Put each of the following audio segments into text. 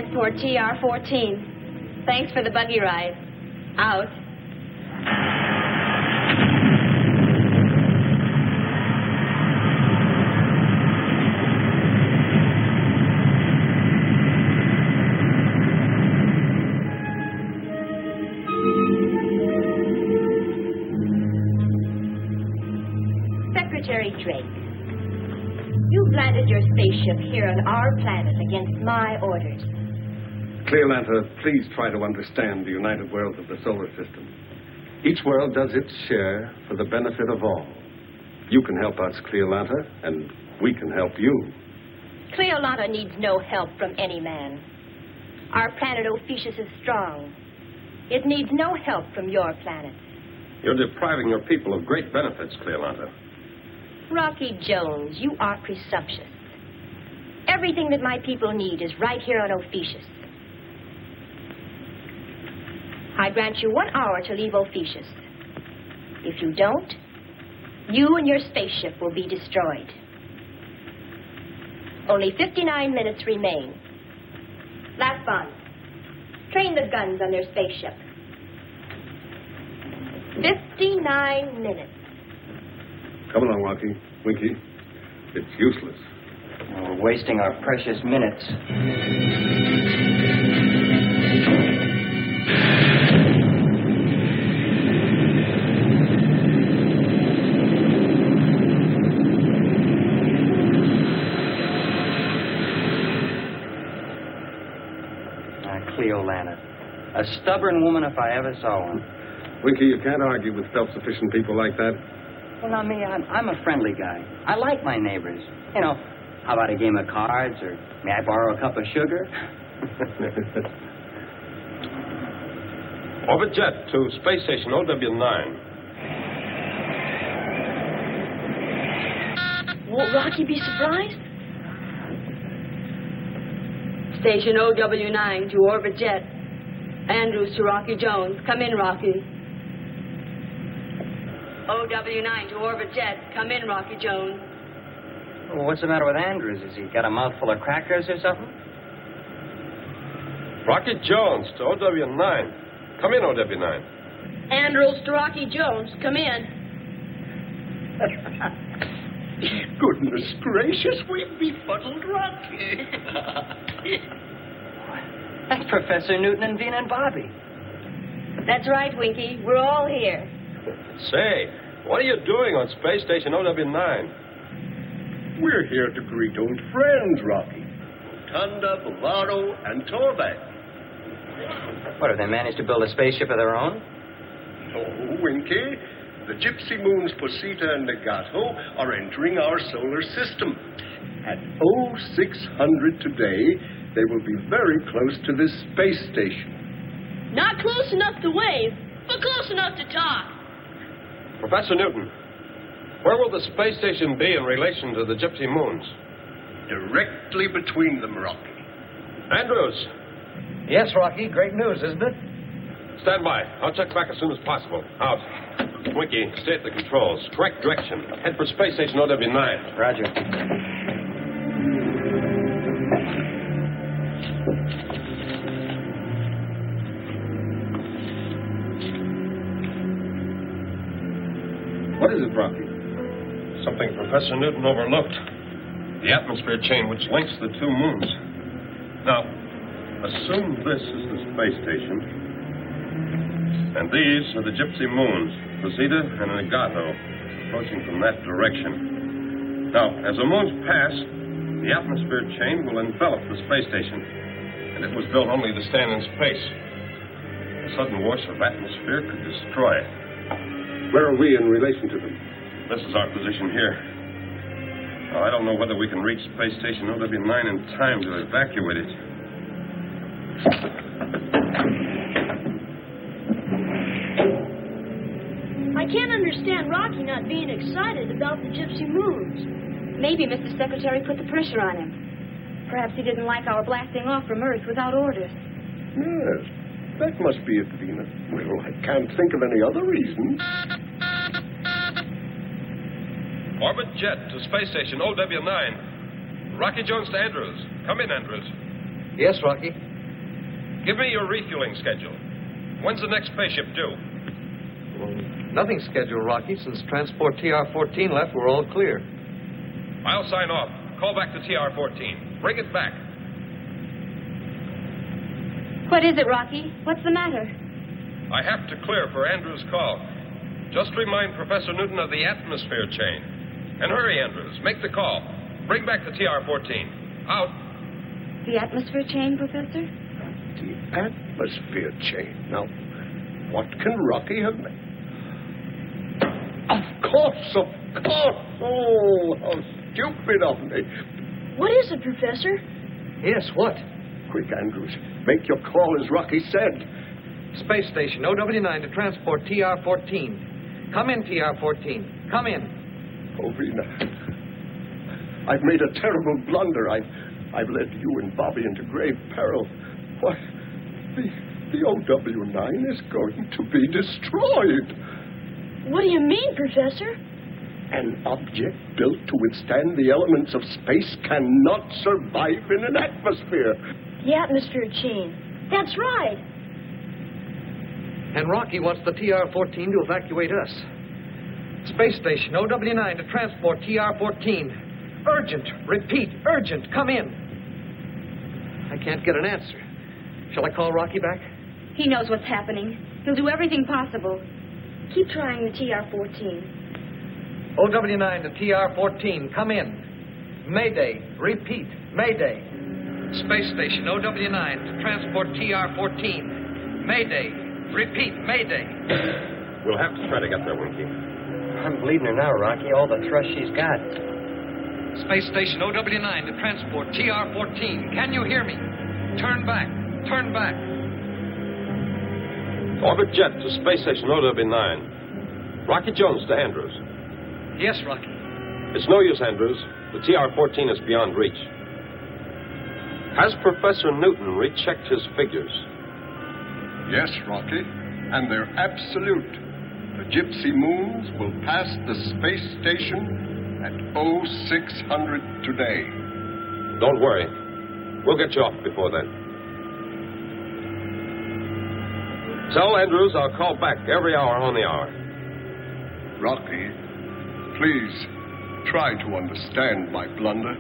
Transport TR-14. Thanks for the buggy ride. Out. Secretary Drake, you've landed your spaceship here on our planet against my orders. Cleolanta, please try to understand the united worlds of the solar system. Each world does its share for the benefit of all. You can help us, Cleolanta, and we can help you. Cleolanta needs no help from any man. Our planet Ophiuchus is strong. It needs no help from your planet. You're depriving your people of great benefits, Cleolanta. Rocky Jones, you are presumptuous. Everything that my people need is right here on Ophiuchus. I grant you 1 hour to leave Ophiuchus. If you don't, you and your spaceship will be destroyed. Only 59 minutes remain. Last bond. Train the guns on their spaceship. 59 minutes. Come along, Rocky. Winky. It's useless. We're wasting our precious minutes. Cleolanta. A stubborn woman if I ever saw one. Winky, you can't argue with self-sufficient people like that. Well, now, me, I'm a friendly guy. I like my neighbors. You know, how about a game of cards, or may I borrow a cup of sugar? Orbit jet to space station OW9. Won't Rocky be surprised? Station OW9 to orbit jet. Andrews to Rocky Jones. Come in, Rocky. OW9 to orbit jet. Come in, Rocky Jones. Well, what's the matter with Andrews? Has he got a mouthful of crackers or something? Rocky Jones to OW9. Come in, OW9. Andrews to Rocky Jones. Come in. Goodness gracious, we've befuddled Rocky. That's Professor Newton and Vina and Bobby. That's right, Winky. We're all here. Say, what are you doing on space station OW9? We're here to greet old friends, Rocky. Tunda, Bavaro, and Torbeck. What, have they managed to build a spaceship of their own? No, Winky. The gypsy moons Posita and Negato are entering our solar system. At 0600 today, they will be very close to this space station. Not close enough to wave, but close enough to talk. Professor Newton, where will the space station be in relation to the gypsy moons? Directly between them, Rocky. Andrews. Yes, Rocky. Great news, isn't it? Stand by. I'll check back as soon as possible. Out. Winky, stay at the controls. Correct direction. Head for space station OW9. Roger. What is it, Rocky? Something Professor Newton overlooked. The atmosphere chain which links the two moons. Now, assume this is the space station. And these are the gypsy moons, Posita and Negato, approaching from that direction. Now, as the moons pass, the atmosphere chain will envelop the space station. And it was built only to stand in space. A sudden wash of atmosphere could destroy it. Where are we in relation to them? This is our position here. Now, I don't know whether we can reach space station OW9 in time to evacuate it. I can't understand Rocky not being excited about the gypsy moons. Maybe Mr. Secretary put the pressure on him. Perhaps he didn't like our blasting off from Earth without orders. Yes, that must be it, Vina. Well, I can't think of any other reason. Orbit jet to space station OW9. Rocky Jones to Andrews. Come in, Andrews. Yes, Rocky. Give me your refueling schedule. When's the next spaceship due? Well, nothing's scheduled, Rocky. Since transport TR-14 left, we're all clear. I'll sign off. Call back to TR-14. Bring it back. What is it, Rocky? What's the matter? I have to clear for Andrews' call. Just remind Professor Newton of the atmosphere chain. And hurry, Andrews. Make the call. Bring back the TR-14. Out. The atmosphere chain, Professor? The atmosphere chain. Now, what can Rocky have made? Of course. Oh, how stupid of me. What is it, Professor? Yes, what? Quick, Andrews. Make your call as Rocky said. Space station, OW9 to transport TR-14. Come in, TR-14. Come in. Ovina, I've made a terrible blunder. I've led you and Bobby into grave peril. Why, the OW9 is going to be destroyed. What do you mean, Professor? An object built to withstand the elements of space cannot survive in an atmosphere. The atmosphere chain. That's right. And Rocky wants the TR-14 to evacuate us. Space station, OW9 to transport TR-14. Urgent. Repeat, urgent. Come in. I can't get an answer. Shall I call Rocky back? He knows what's happening. He'll do everything possible. Keep trying the TR-14. OW9 to TR-14. Come in. Mayday. Repeat. Mayday. Space station, OW9 to transport TR-14. Mayday. Repeat. Mayday. We'll have to try to get there, Winky. I'm bleeding her now, Rocky. All the thrust she's got. Space station, OW9 to transport TR-14. Can you hear me? Turn back. Turn back. Orbit jet to space station OW9. Rocky Jones to Andrews. Yes, Rocky. It's no use, Andrews. The TR-14 is beyond reach. Has Professor Newton rechecked his figures? Yes, Rocky, and they're absolute. The Gypsy Moons will pass the space station at 0600 today. Don't worry. We'll get you off before then. Tell Andrews I'll call back every hour on the hour. Rocky, please try to understand my blunder.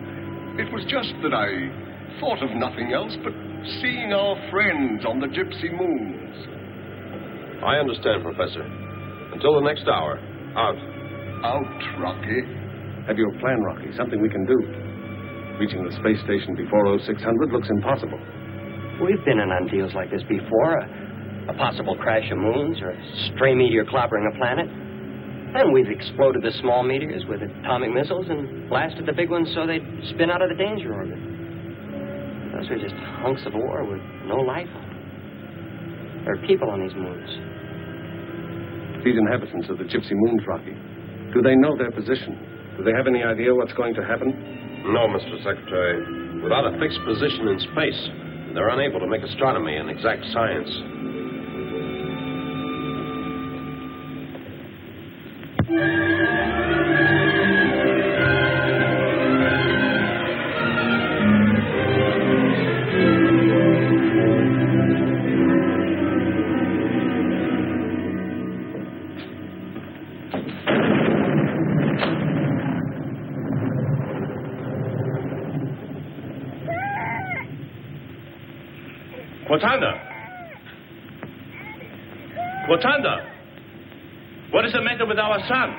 It was just that I thought of nothing else but seeing our friends on the Gypsy Moons. I understand, Professor. Until the next hour. Out. Out, Rocky. Have you a plan, Rocky? Something we can do? Reaching the space station before 0600 looks impossible. We've been in on deals like this before. A possible crash of moons or a stray meteor clobbering a planet. And we've exploded the small meteors with atomic missiles and blasted the big ones so they'd spin out of the danger orbit. Those are just hunks of ore with no life on them. There are people on these moons. These inhabitants of the Gypsy Moons, Rocky, do they know their position? Do they have any idea what's going to happen? No, Mr. Secretary. Without a fixed position in space, they're unable to make astronomy an exact science. Watanda! What is the matter with our son?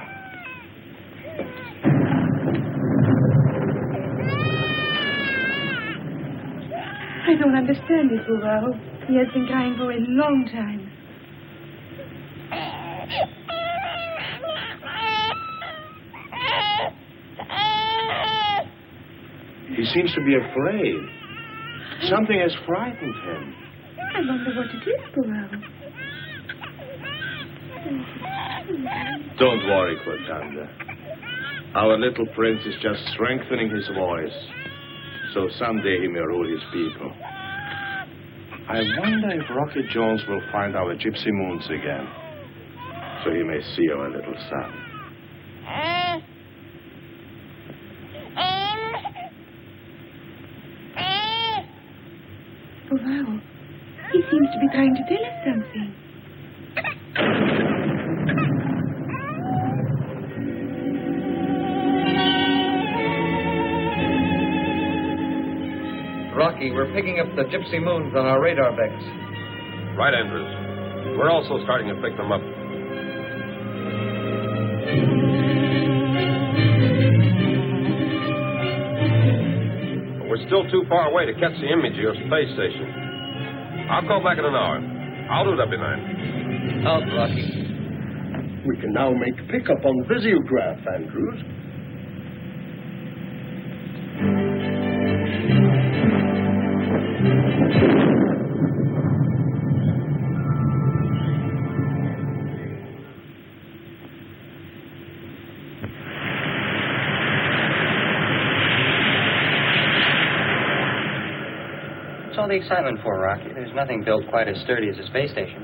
I don't understand it, Burrell. He has been crying for a long time. He seems to be afraid. Something has frightened him. I wonder what it is, Burrell. Don't worry, Cortanda. Our little prince is just strengthening his voice, so someday he may rule his people. I wonder if Rocky Jones will find our Gypsy Moons again, so he may see our little son. Burrell, he be trying to tell us something. Rocky, we're picking up the gypsy moons on our radar becks. Right, Andrews. We're also starting to pick them up. But we're still too far away to catch the image of your space station. I'll call back in an hour. I'll do W9. Out, Rocky. We can now make pickup on visiograph, Andrews. What's all the excitement for, Rocky? There's nothing built quite as sturdy as a space station.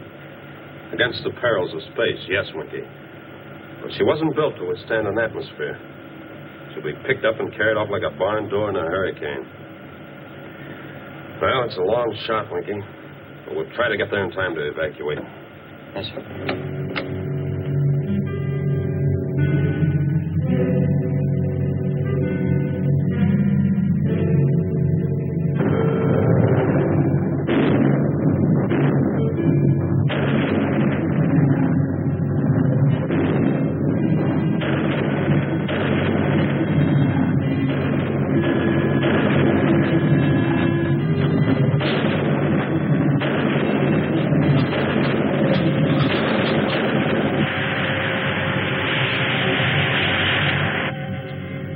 Against the perils of space, yes, Winky. But she wasn't built to withstand an atmosphere. She'll be picked up and carried off like a barn door in a hurricane. Well, it's a long shot, Winky. But we'll try to get there in time to evacuate. Yes, sir.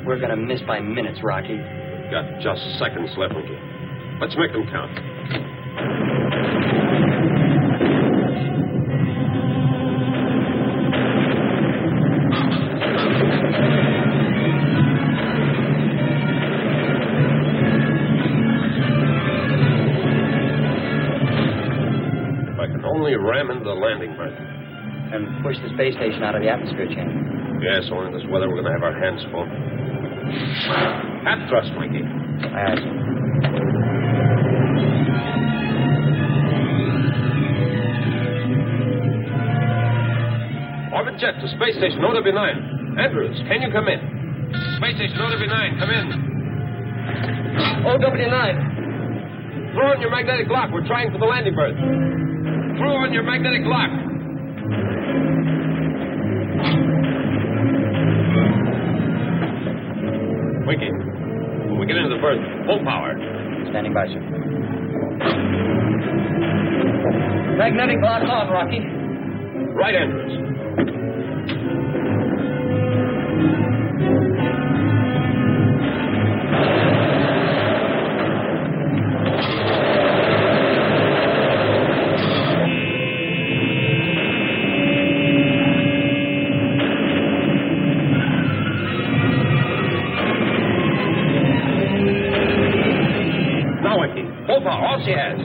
We're going to miss by minutes, Rocky. We've got just seconds left, Winky. Let's make them count. If I can only ram into the landing berth. And push the space station out of the atmosphere chain. Yes, only in this weather we're going to have our hands full. Half thrust, Winky. Aye, sir. Orbit jet to space station OW9. Andrews, can you come in? Space station OW9, come in. OW9. Throw on your magnetic lock. We're trying for the landing berth. Throw on your magnetic lock. Winky, when we get into the berth, full power. Standing by, sir. Magnetic lock on, Rocky. Right, Andrews. Full power, all she has.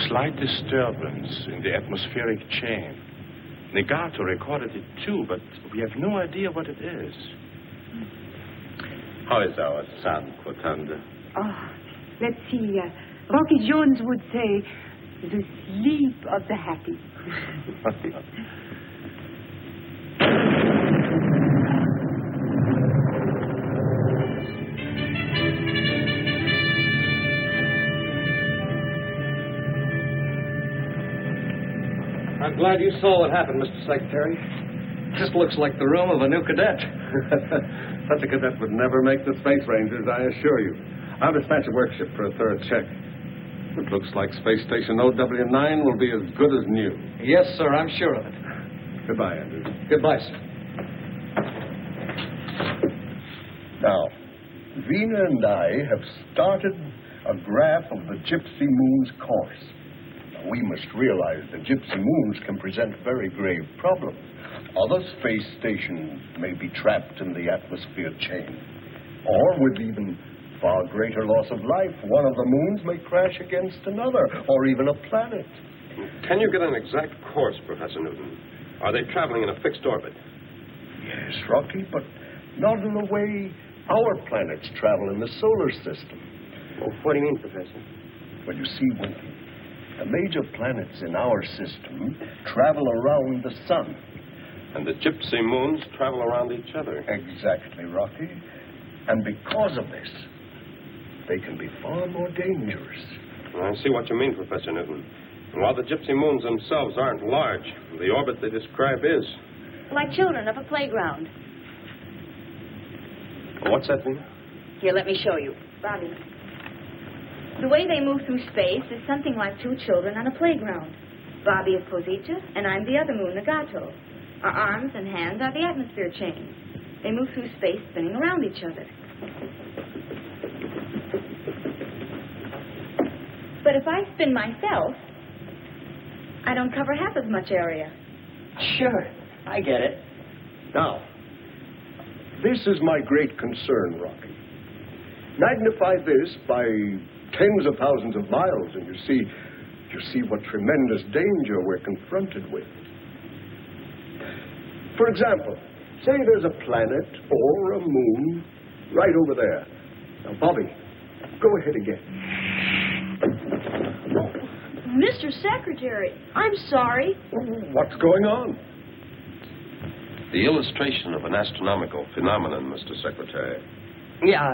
Slight disturbance in the atmospheric chain. Negato recorded it too, but we have no idea what it is. How is our son, Kotanda? Oh, let's see. Rocky Jones would say, the sleep of the happy. I'm glad you saw what happened, Mr. Secretary. This looks like the room of a new cadet. Such a cadet would never make the Space Rangers, I assure you. I'll dispatch a workship for a thorough check. It looks like Space Station OW9 will be as good as new. Yes, sir, I'm sure of it. Goodbye, Andrews. Goodbye, sir. Now, Vina and I have started a graph of the Gypsy Moon's course. Now, we must realize that Gypsy Moons can present very grave problems. Other space stations may be trapped in the atmosphere chain. Or with even far greater loss of life, one of the moons may crash against another, or even a planet. Can you get an exact course, Professor Newton? Are they traveling in a fixed orbit? Yes, Rocky, but not in the way our planets travel in the solar system. Well, what do you mean, Professor? Well, you see, Winky, the major planets in our system travel around the sun. And the Gypsy Moons travel around each other. Exactly, Rocky. And because of this, they can be far more dangerous. I see what you mean, Professor Newton. And while the Gypsy Moons themselves aren't large, the orbit they describe is. Like children of a playground. What's that mean? Here, let me show you. Bobby. The way they move through space is something like two children on a playground. Bobby is Posita, and I'm the other moon, Nagato. Our arms and hands are the atmosphere chain. They move through space, spinning around each other. But if I spin myself, I don't cover half as much area. Sure, I get it. Now, this is my great concern, Rocky. Magnify this by tens of thousands of miles, and you see what tremendous danger we're confronted with. For example, say there's a planet or a moon right over there. Now, Bobby, go ahead again. Mr. Secretary, I'm sorry. What's going on? The illustration of an astronomical phenomenon, Mr. Secretary. Yeah,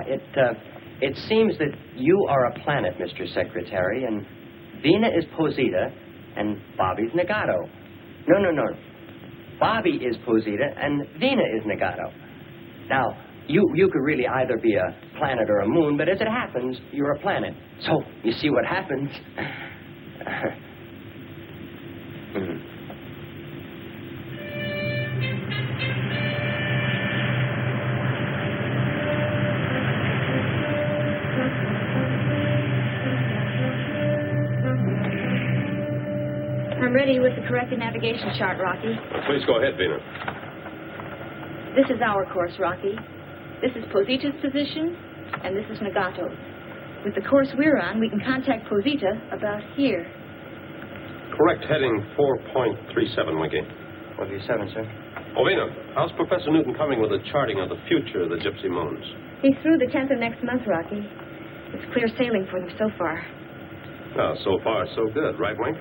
it seems that you are a planet, Mr. Secretary, and Vina is Posita, and Bobby's Nagato. No. Bobby is Posita, and Vina is Nagato. Now, you could really either be a planet or a moon, but as it happens, you're a planet. So, you see what happens. I'm ready with the corrected navigation chart, Rocky. Please go ahead, Vina. This is our course, Rocky. This is Posita's position, and this is Nagato's. With the course we're on, we can contact Posita about here. Correct heading 4.37, Winky. 47, sir. Oh, Vina, how's Professor Newton coming with a charting of the future of the Gypsy Moons? He's through the 10th of next month, Rocky. It's clear sailing for them so far. Well, so far, so good, right, Wink?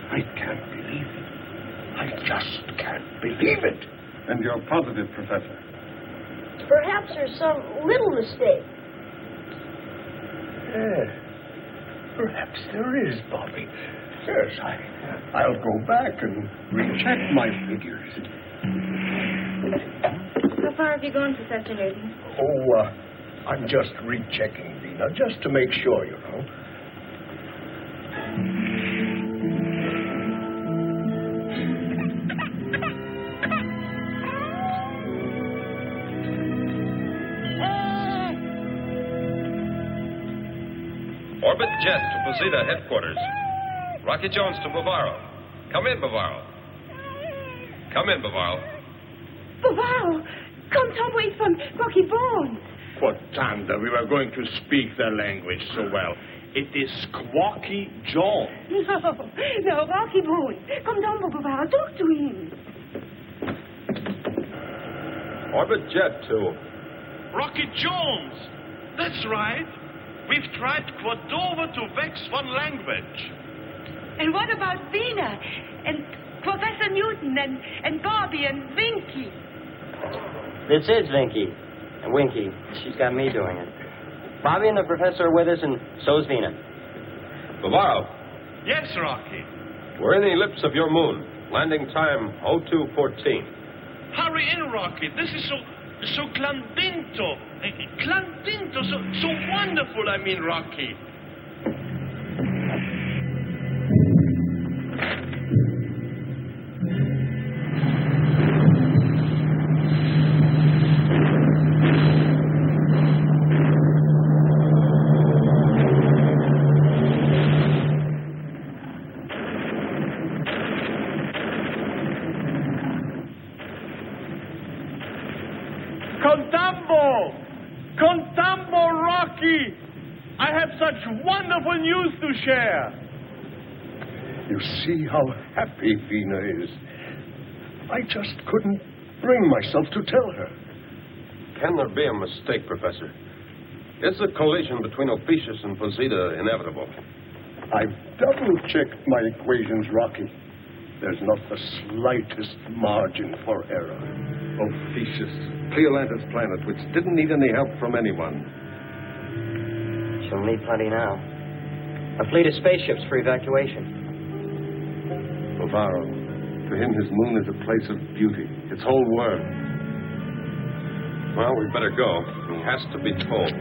I can't believe it. I just can't believe it. And you're positive, Professor? Perhaps there's some little mistake. Perhaps there is, Bobby. Yes, I'll go back and recheck my figures. How far have you gone, Professor Newton? Oh, I'm just rechecking, Vina, just to make sure, you know. Orbit jet to Posita headquarters. Rocky Jones to Bavaro. Come in, Bavaro. Come in, Bavaro. Bavaro, come away from Rocky Bones. Quotanda, we were going to speak their language so well. It is Squawky Jones. No, Rocky Bones. Come down, Bavaro, talk to him. Orbit jet to... Rocky Jones! That's right. We've tried Cordova to vex one language. And what about Vina? And Professor Newton and Bobby and Vinky? This is Vinky. And Winky. She's got me doing it. Bobby and the professor are with us, and so's Vina. Bavaro, Yes, Rocky. we're in the ellipse of your moon. Landing time 0214. Hurry in, Rocky. This is so clandinto. Clandinto, so wonderful, I mean, Rocky. Contambo, Rocky! I have such wonderful news to share. You see how happy Vina is. I just couldn't bring myself to tell her. Can there be a mistake, Professor? Is the collision between Ophiuchus and Posita inevitable? I've double-checked my equations, Rocky. There's not the slightest margin for error. Ophiuchus, Cleolanta's planet, which didn't need any help from anyone. She'll need plenty now. A fleet of spaceships for evacuation. Bavaro, to him his moon is a place of beauty, its whole world. Well, we'd better go. He has to be told.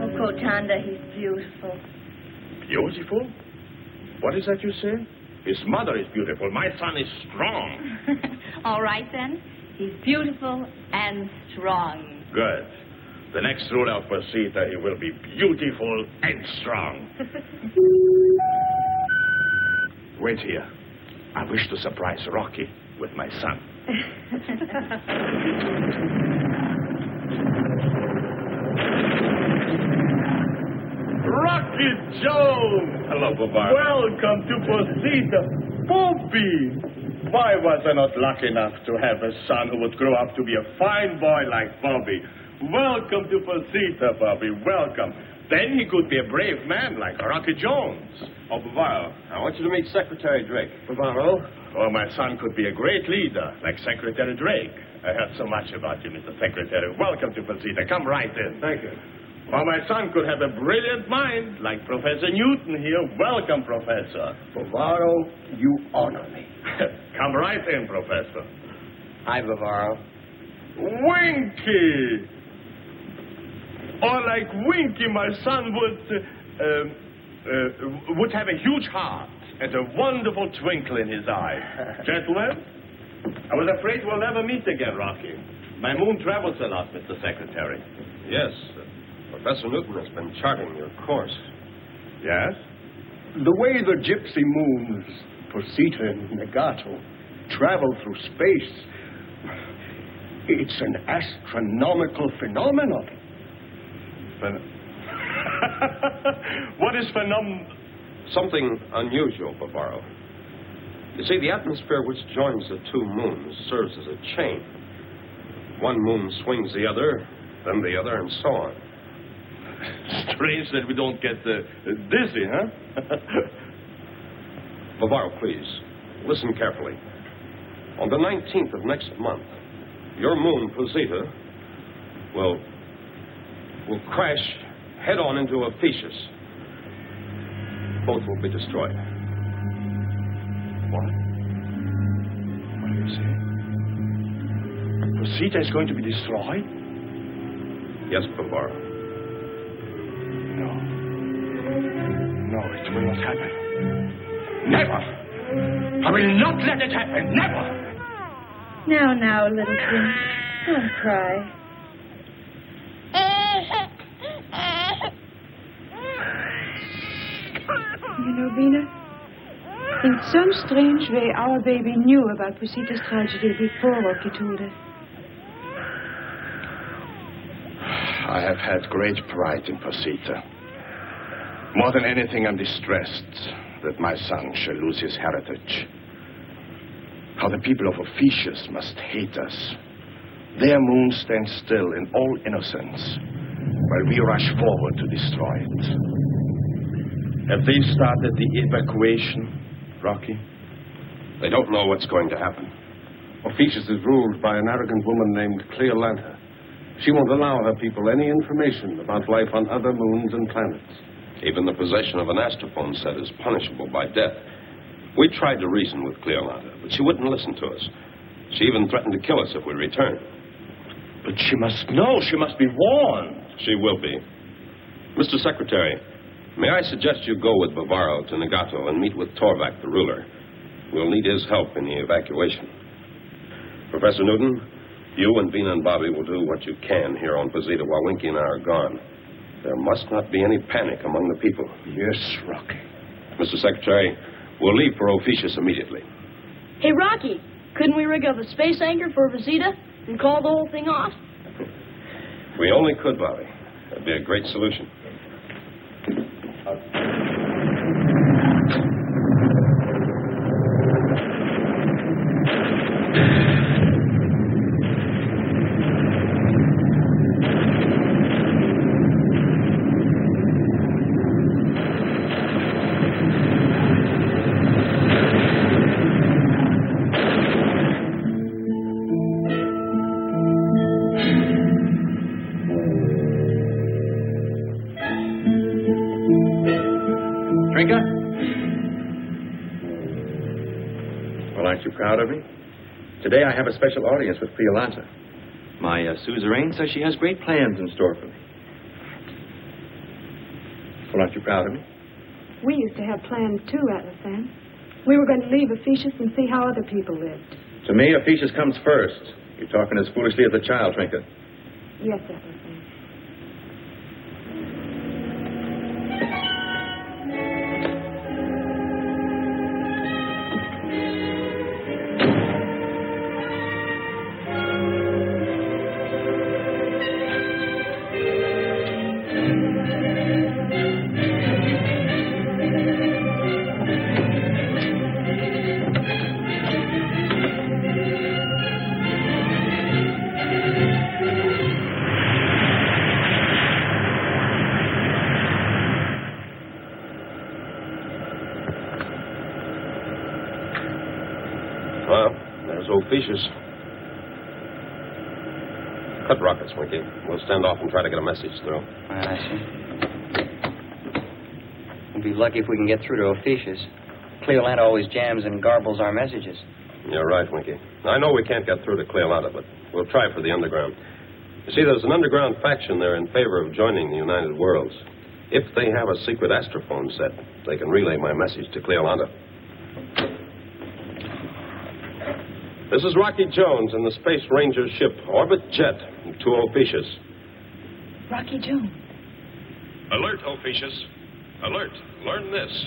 Oh, Kotanda, he's beautiful. Beautiful? What is that you say? His mother is beautiful. My son is strong. All right, then. He's beautiful and strong. Good. The next rule of Posita, he will be beautiful and strong. Wait here. I wish to surprise Rocky with my son. Rocky Jones! Hello, Bavaro. Welcome to Posita. Bobby! Why was I not lucky enough to have a son who would grow up to be a fine boy like Bobby? Welcome to Posita, Bobby. Welcome. Then he could be a brave man like Rocky Jones. Oh, Bavaro, I want you to meet Secretary Drake. Bavaro? Oh, my son could be a great leader like Secretary Drake. I heard so much about you, Mr. Secretary. Welcome to Posita. Come right in. Thank you. Or my son could have a brilliant mind like Professor Newton here. Welcome, Professor. Bavaro, you honor me. Come right in, Professor. Hi, Bavaro. Winky! Or like Winky, my son would have a huge heart and a wonderful twinkle in his eye. Gentlemen, I was afraid we'll never meet again, Rocky. My moon travels a lot, Mr. Secretary. Yes, Professor Newton has been charting your course. Yes? The way the gypsy moons, Posita and Negato, travel through space, it's an astronomical phenomenon. What is Something unusual, Bavaro. You see, the atmosphere which joins the two moons serves as a chain. One moon swings the other, then the other, and so on. Strange that we don't get dizzy, huh? Bavaro, please, listen carefully. On the 19th of next month, your moon, Posita, will crash head-on into Ophiuchus. Both will be destroyed. What? What do you say? Posita is going to be destroyed? Yes, Bavaro. No, it will not happen. Never! I will not let it happen. Never! Now, little prince. Don't cry. You know, Vina, in some strange way, our baby knew about Posita's tragedy before Rocky told us. I have had great pride in Posita. More than anything, I'm distressed that my son shall lose his heritage. How the people of Ophiuchus must hate us. Their moon stands still in all innocence, while we rush forward to destroy it. Have they started the evacuation, Rocky? They don't know what's going to happen. Ophiuchus is ruled by an arrogant woman named Cleolanta. She won't allow her people any information about life on other moons and planets. Even the possession of an astrophone set is punishable by death. We tried to reason with Cleolanta, but she wouldn't listen to us. She even threatened to kill us if we returned. But she must know. She must be warned. She will be. Mr. Secretary, may I suggest you go with Bavaro to Nagato and meet with Torvak, the ruler. We'll need his help in the evacuation. Professor Newton, you and Vina and Bobby will do what you can here on Posita while Winky and I are gone. There must not be any panic among the people. Yes, Rocky. Mr. Secretary, we'll leave for Ophiuchus immediately. Hey, Rocky, couldn't we rig up a space anchor for Posita and call the whole thing off? We only could, Bobby. That'd be a great solution. Well, aren't you proud of me? Today I have a special audience with Cleolanta. My suzerain says she has great plans in store for me. Well, aren't you proud of me? We used to have plans too, Atlasan. We were going to leave Ophiuchus and see how other people lived. To me, Ophiuchus comes first. You're talking as foolishly as a child, Trinket. Yes, Atlasan. Ophiuchus. Cut rockets, Winky. We'll stand off and try to get a message through. I see. We'll be lucky if we can get through to Ophiuchus. Cleolanta always jams and garbles our messages. You're right, Winky. I know we can't get through to Cleolanta, but we'll try for the underground. You see, there's an underground faction there in favor of joining the United Worlds. If they have a secret astrophone set, they can relay my message to Cleolanta. This is Rocky Jones in the Space Ranger ship Orbit Jet to Ophiuchus. Rocky Jones. Alert, Ophiuchus. Alert. Learn this.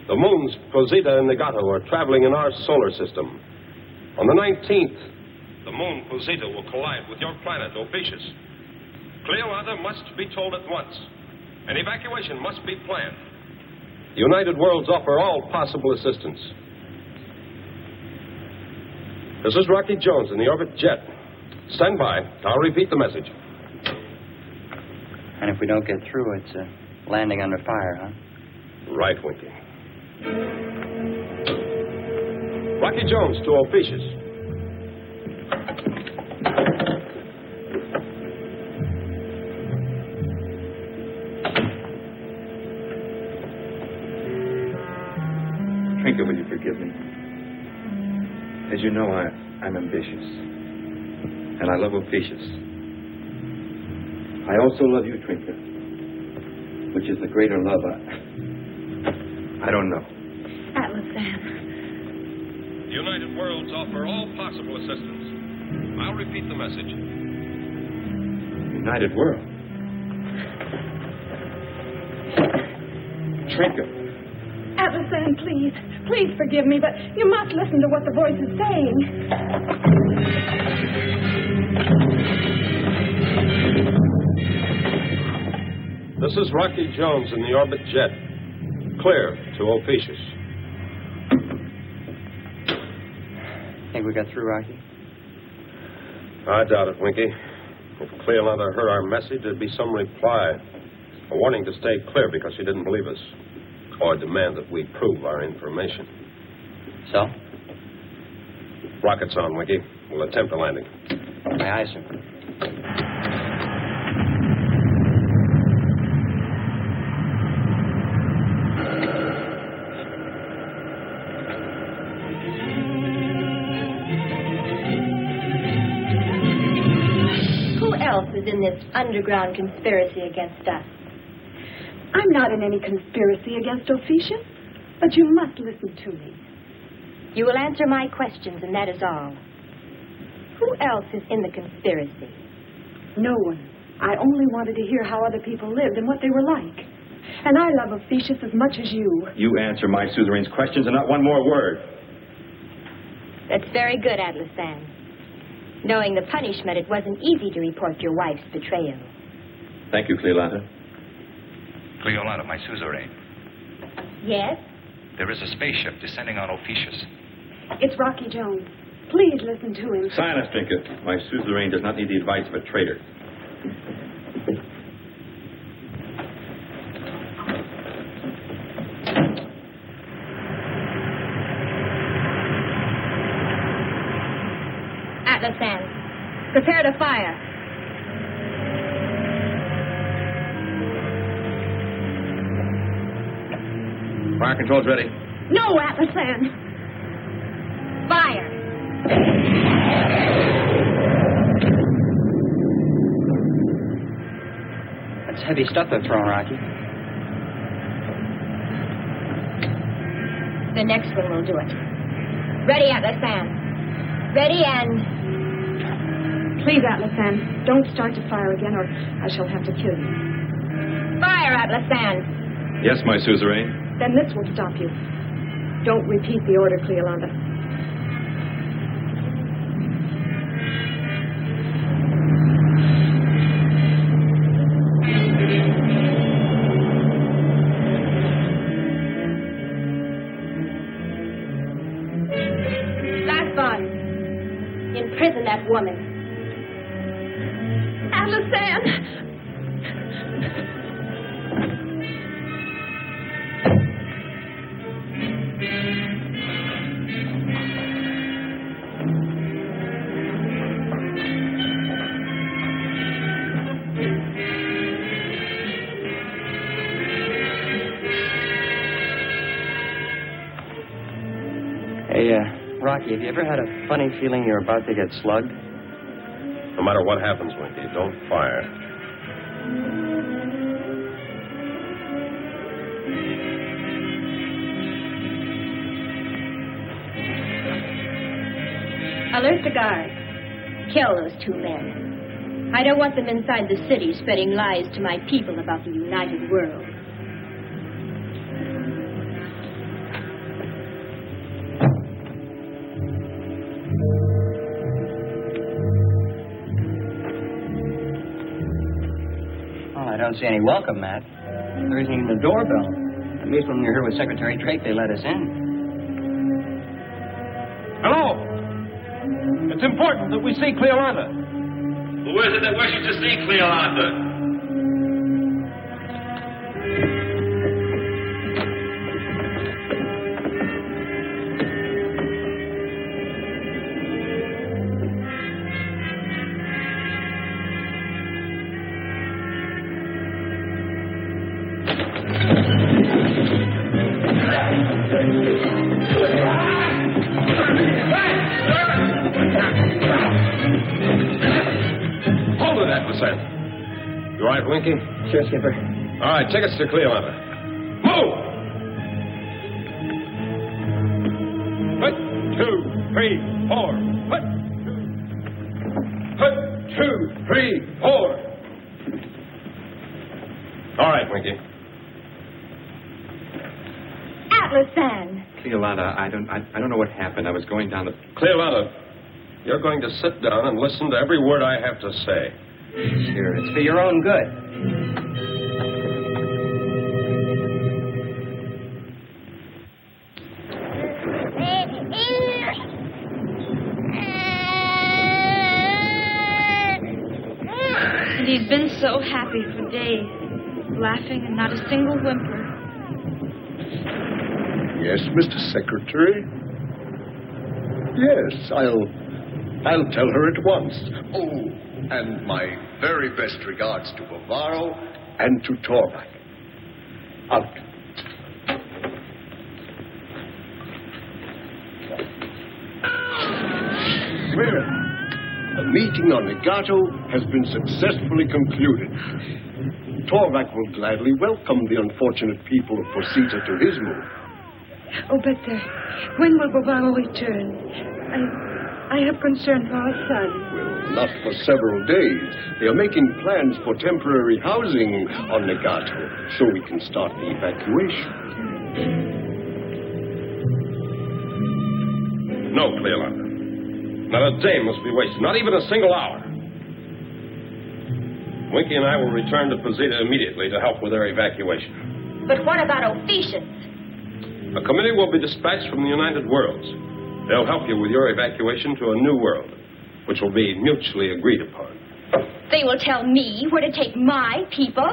The moons Posita and Nagato are traveling in our solar system. On the 19th, the moon Posita will collide with your planet, Ophiuchus. Cleolanta must be told at once. An evacuation must be planned. The United Worlds offer all possible assistance. This is Rocky Jones in the Orbit Jet. Stand by. I'll repeat the message. And if we don't get through, it's landing under fire, huh? Right, Winky. Rocky Jones to Ophiuchus. Trinket, will you forgive me? As you know, I'm ambitious. And I love Ophiuchus. I also love you, Trinket. Which is the greater love, I don't know. Atlasan. The United Worlds offer all possible assistance. I'll repeat the message. United World? Trinket. Atlasan, please. Please forgive me, but you must listen to what the voice is saying. This is Rocky Jones in the Orbit Jet. Clear to Ophiuchus. Think we got through, Rocky? I doubt it, Winky. If Cleolanta heard our message, there'd be some reply. A warning to stay clear because she didn't believe us. Or demand that we prove our information. So? Rockets on, Winky. We'll attempt a landing. Aye, aye, sir. else is in this underground conspiracy against us? I'm not in any conspiracy against Ophetia, but you must listen to me. You will answer my questions, and that is all. Who else is in the conspiracy? No one. I only wanted to hear how other people lived and what they were like. And I love Ophesia as much as you. You answer my suzerain's questions and not one more word. That's very good, Atlasan. Knowing the punishment, it wasn't easy to report your wife's betrayal. Thank you, Cleolanta. Cleolanta, my suzerain. Yes? There is a spaceship descending on Ophiuchus. It's Rocky Jones. Please listen to him. Silence, Trinket. My suzerain does not need the advice of a traitor. Atlasan, prepare to fire. Fire control's ready. No, Atlasan! Fire! That's heavy stuff they're throwing, Rocky. The next one will do it. Ready, Atlasan. Ready and... Please, Atlasan, don't start to fire again or I shall have to kill you. Fire, Atlasan! Yes, my suzerain. Then this will stop you. Don't repeat the order, Cleolanta. Imprison that woman. Atlasan! Hey, Rocky, have you ever had a funny feeling you're about to get slugged? No matter what happens, Winky, don't fire. Alert the guards. Kill those two men. I don't want them inside the city spreading lies to my people about the united world. I don't see any welcome mat. There isn't even a doorbell. At least when we were here with Secretary Drake, they let us in. Hello! It's important that we see Cleolanta. Who is it that wishes to see Cleolanta? Hold it, Atlasan. You all right, Winky? Sure, Skipper. All right, take us to Cleolanta. Move! 1, 2, 3, 4. 1, 2, 3, 4. All right, Winky. Atlasan! Cleolanta, I don't know what happened. I was going down the... Cleolanta, you're going to sit down and listen to every word I have to say. Sure, it's for your own good. And he'd been so happy for days, laughing and not a single whimper. Yes, Mr. Secretary? Yes, I'll tell her at once. Oh, and my very best regards to Bavaro and to Torback. Out. Wait a minute. The meeting on Nagato has been successfully concluded. Torvak will gladly welcome the unfortunate people of Posita to his moon. Oh, but when will Bobaro return? I have concern for our son. Well, not for several days. They are making plans for temporary housing on Nagato, so we can start the evacuation. No, Cleolanda. Not a day must be wasted, not even a single hour. Winky and I will return to Posita immediately to help with their evacuation. But what about Ophiuchus? A committee will be dispatched from the United Worlds. They'll help you with your evacuation to a new world, which will be mutually agreed upon. They will tell me where to take my people?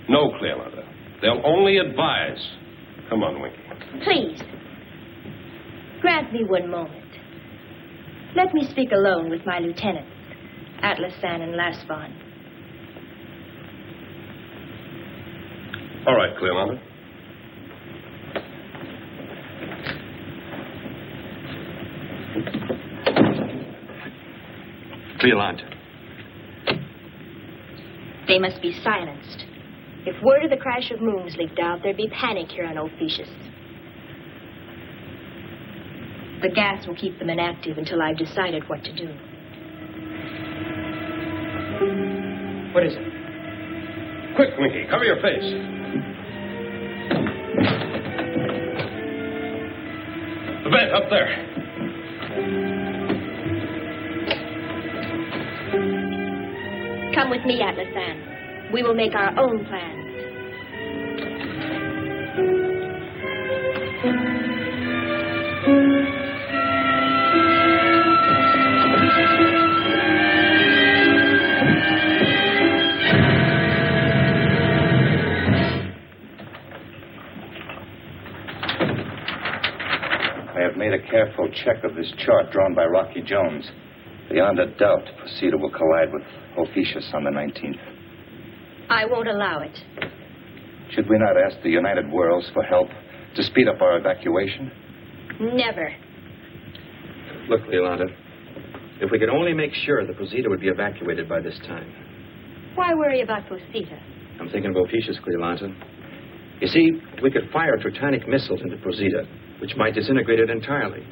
No, Cleolanda. They'll only advise. Come on, Winky. Please. Grant me one moment. Let me speak alone with my lieutenants, Atlasan and Lasvon. All right, Cleolanda. Cleolanda. They must be silenced. If word of the crash of moons leaked out, there'd be panic here on Ophiuchus. The gas will keep them inactive until I've decided what to do. What is it? Quick, Winky, cover your face. The vent up there. Come with me, Atlasan. We will make our own plans. I have made a careful check of this chart drawn by Rocky Jones. Beyond a doubt, Posita will collide with Ophiuchus on the 19th. I won't allow it. Should we not ask the United Worlds for help to speed up our evacuation? Never. Look, Cleolanda, if we could only make sure that Posita would be evacuated by this time. Why worry about Posita? I'm thinking of Ophiuchus, Cleolanda. You see, we could fire Tritonic missiles into Posita, which might disintegrate it entirely.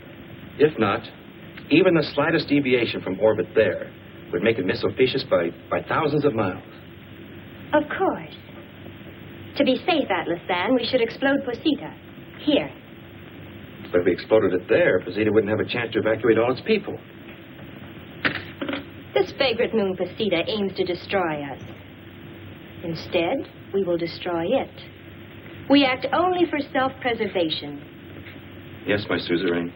If not, even the slightest deviation from orbit there would make it miss Ophiuchus by thousands of miles. Of course. To be safe, Atlasan, we should explode Posita. Here. But if we exploded it there, Posita wouldn't have a chance to evacuate all its people. This vagrant moon Posita aims to destroy us. Instead, we will destroy it. We act only for self-preservation. Yes, my suzerain.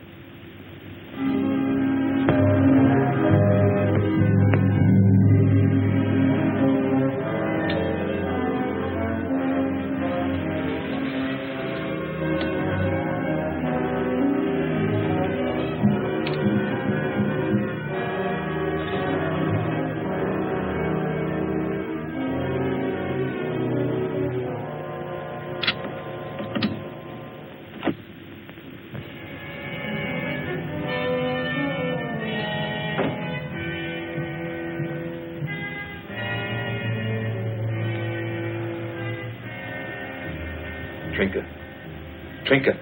Trinka.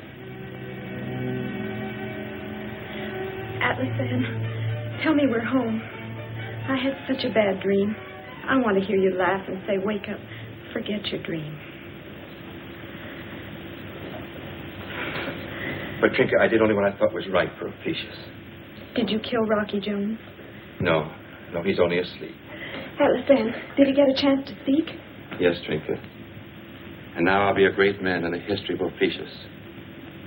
Atlasan, tell me we're home. I had such a bad dream. I want to hear you laugh and say, wake up. Forget your dream. But, Trinka, I did only what I thought was right for Ophiuchus. Did you kill Rocky Jones? No, he's only asleep. Atlasan, did he get a chance to speak? Yes, Trinka. And now I'll be a great man in the history of Ophiuchus,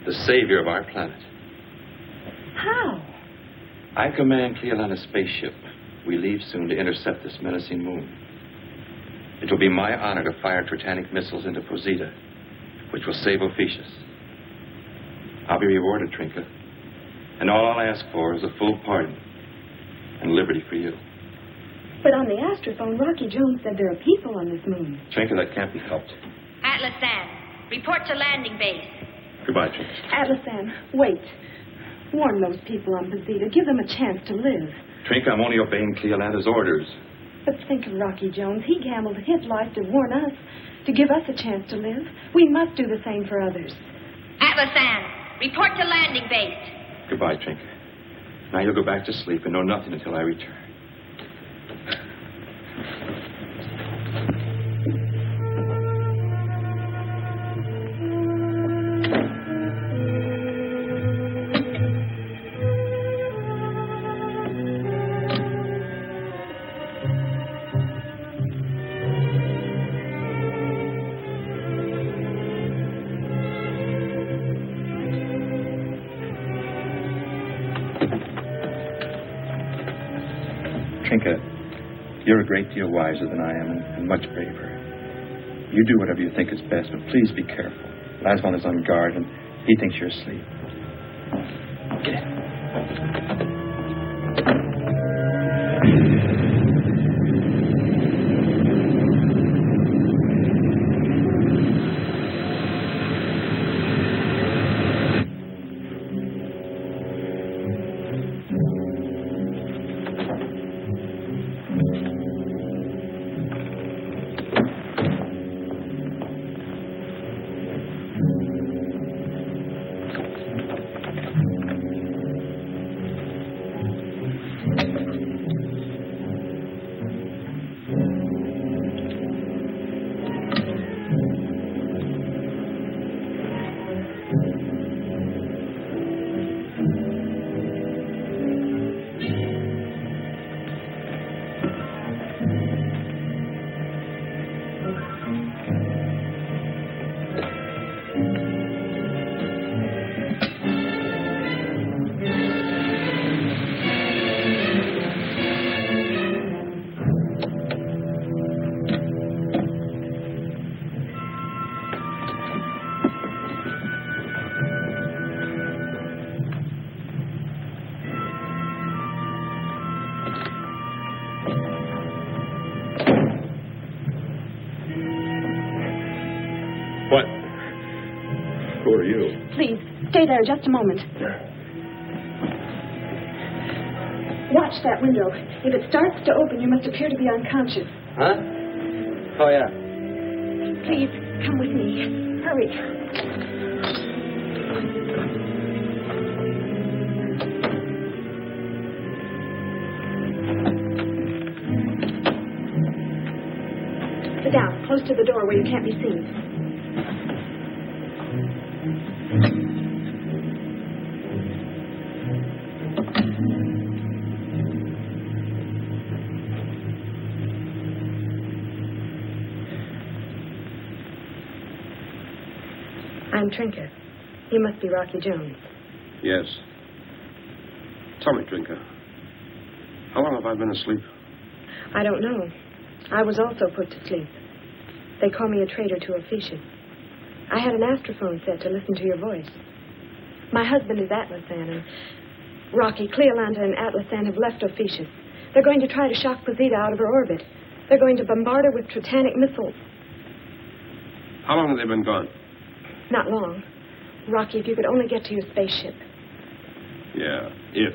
the savior of our planet. How? I command Cleolanda's spaceship. We leave soon to intercept this menacing moon. It will be my honor to fire Tritanic missiles into Posita, which will save Ophiuchus. I'll be rewarded, Trinka. And all I'll ask for is a full pardon and liberty for you. But on the astrophone, Rocky Jones said there are people on this moon. Trinka, that can't be helped. Atlasan, report to landing base. Goodbye, Trinka. Atlasan, wait. Warn those people on Posita. Give them a chance to live. Trinka, I'm only obeying Cleolanda's orders. But think of Rocky Jones. He gambled his life to warn us, to give us a chance to live. We must do the same for others. Atlasan, report to landing base. Goodbye, Trinka. Now you'll go back to sleep and know nothing until I return. Trinka, you're a great deal wiser than I am and much braver. You do whatever you think is best, but please be careful. Laswell is on guard, and he thinks you're asleep. Get in. Who are you? Please, stay there just a moment. Watch that window. If it starts to open, you must appear to be unconscious. Huh? Oh, yeah. Please, come with me. Hurry. Sit down, close to the door where you can't be seen. I'm Trinka. You must be Rocky Jones. Yes. Tell me, Trinka, how long have I been asleep? I don't know. I was also put to sleep. They call me a traitor to Ophiuchus. I had an astrophone set to listen to your voice. My husband is Atlasan, and Rocky, Cleolanda, and Atlasan have left Ophiuchus. They're going to try to shock Posita out of her orbit. They're going to bombard her with Tritanic missiles. How long have they been gone? Not long. Rocky, if you could only get to your spaceship. Yeah, if.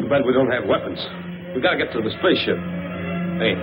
bad we don't have weapons. We gotta get to the spaceship. Hey.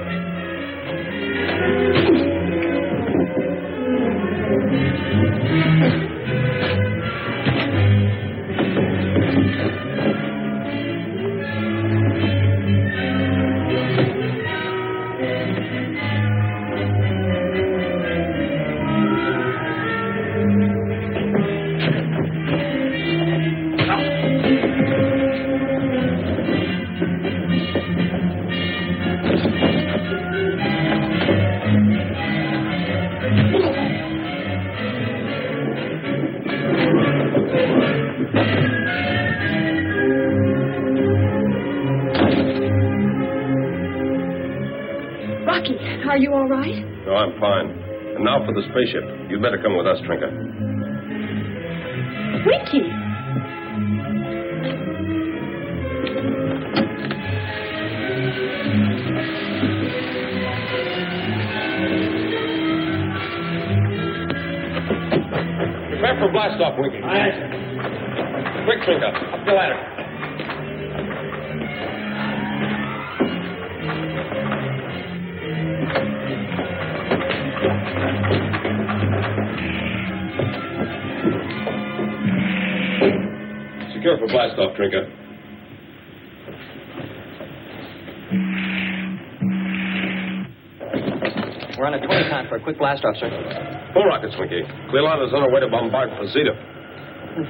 Rocky, are you all right? No, I'm fine. And now for the spaceship. You'd better come with us, Trinka. Winky! Prepare for blast off, Winky. Aye. Quick, Trinka. Up the ladder. Secure for blast off, Trinka. We're on a 20 time for a quick blast off, sir. Full rockets, Winky. Cleolana's on her way to bombard Posita.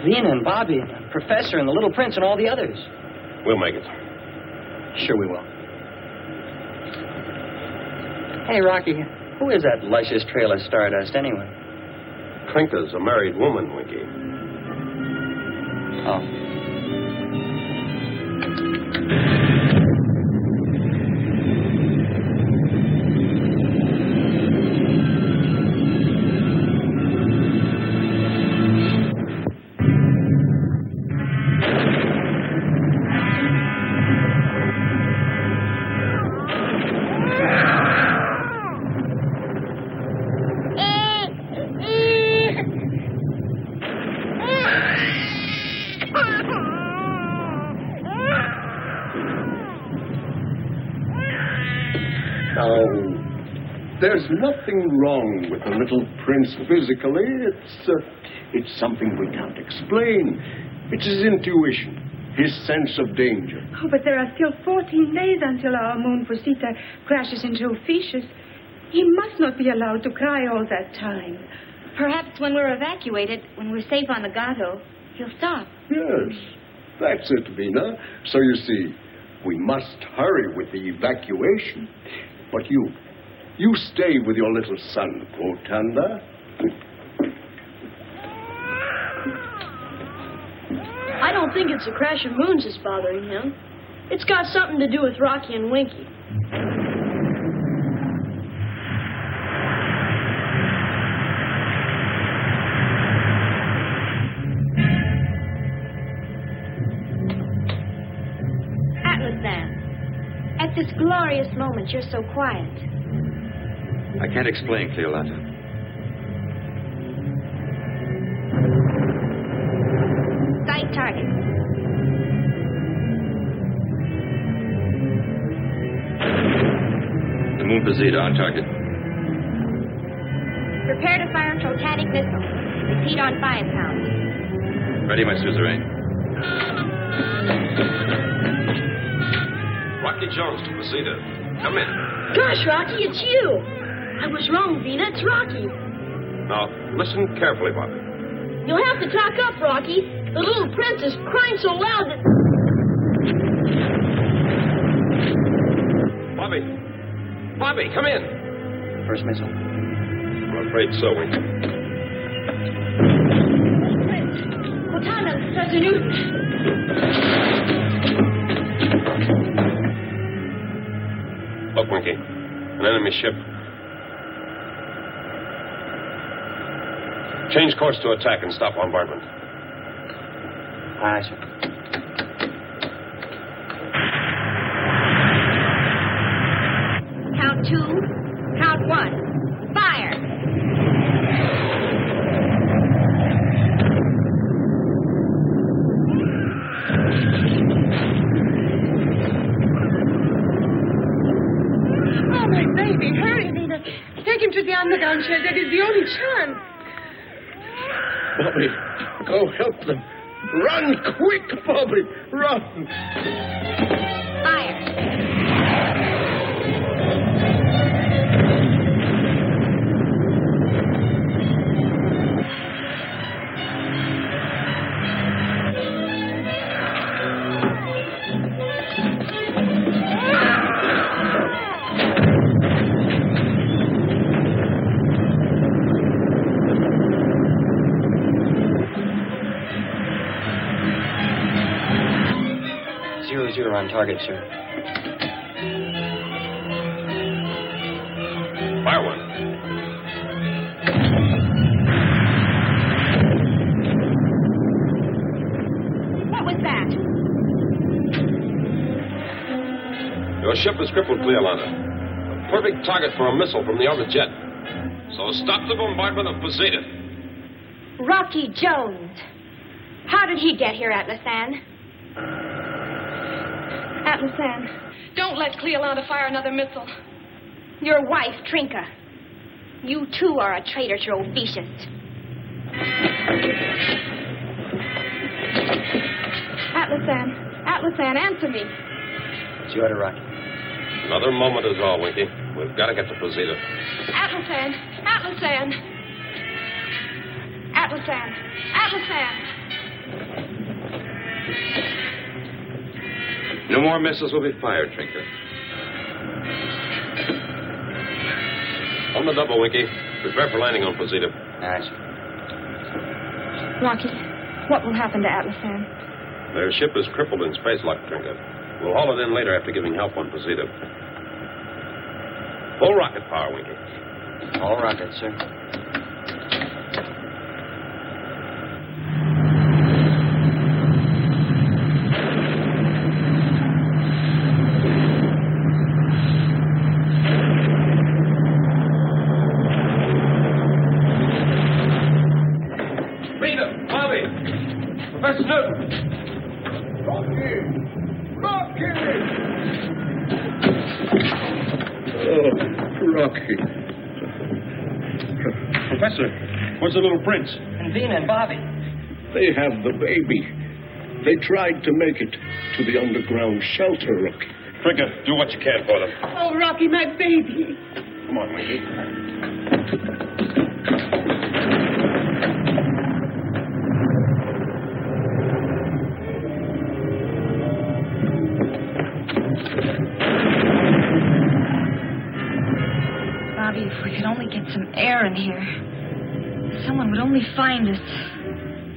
Vina and Bobby, and the Professor and the Little Prince and all the others. We'll make it. Sure we will. Hey, Rocky, who is that luscious trail of stardust anyway? Trinka's a married woman, Winky. Oh. There's nothing wrong with the little prince physically. It's something we can't explain. It's his intuition, his sense of danger. Oh, but there are still 14 days until our moon Posita crashes into Ophiuchus. He must not be allowed to cry all that time. Perhaps when we're evacuated, when we're safe on the Gato, he'll stop. Yes, that's it, Vina. So you see, we must hurry with the evacuation. But you stay with your little son, Quotanda. I don't think it's the crash of moons that's bothering him. It's got something to do with Rocky and Winky. Atlas, then. At this glorious moment, you're so quiet. I can't explain, Cleolanta. Sight target. The moon Posita on target. Prepare to fire Trotanic missile. Repeat on 5 pounds. Ready, my suzerain. Rocky Jones to Posita. Come in. Gosh, Rocky, it's you. I was wrong, Vina. It's Rocky. Now, listen carefully, Bobby. You'll have to talk up, Rocky. The little prince is crying so loud that... Bobby, come in. First missile. I'm afraid so, Winky. Quotanda, Professor Newton. Look, Winky. An enemy ship. Change course to attack and stop bombardment. Aye, sir. Count 2. Count 1. Fire. on the gun shed. That is the only chance. Bobby, go help them. Run quick, Bobby. Run. Fire. On target, sir. Fire one. What was that? Your ship is crippled, Cleolanda. A perfect target for a missile from the other jet. So stop the bombardment of Posita. Rocky Jones. How did he get here, Atlasan? Atlasan. Don't let Cleolanda fire another missile. Your wife, Trinka. You, too, are a traitor to Ophiuchus. Atlasan, answer me. It's your order, Rocky. Another moment is all, Winky. We've got to get to Posita. Atlasan. No more missiles will be fired, Trinka. On the double, Winky. Prepare for landing on Posita. Aye, Rocky, what will happen to Atlasan? Their ship is crippled in space lock, Trinka. We'll haul it in later after giving help on Posita. Full rocket power, Winky. All rockets, sir. Professor Newton! Rocky! Oh, Rocky. Professor, where's the little prince? And Vina and Bobby. They have the baby. They tried to make it to the underground shelter, Rocky. Trinka, do what you can for them. Oh, Rocky, my baby. Come on, Winky. If we could only get some air in here. Someone would only find us.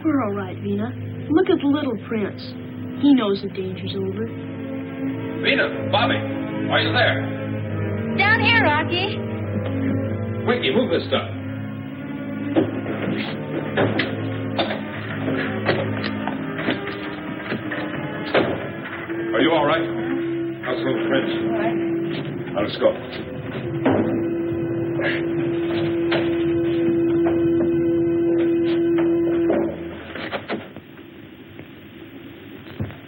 We're all right, Vina. Look at the little prince. He knows the danger's over. Vina, Bobby, are you there? Down here, Rocky. Winky, move this stuff. Are you all right? How's the little prince? All right. Now, let's go.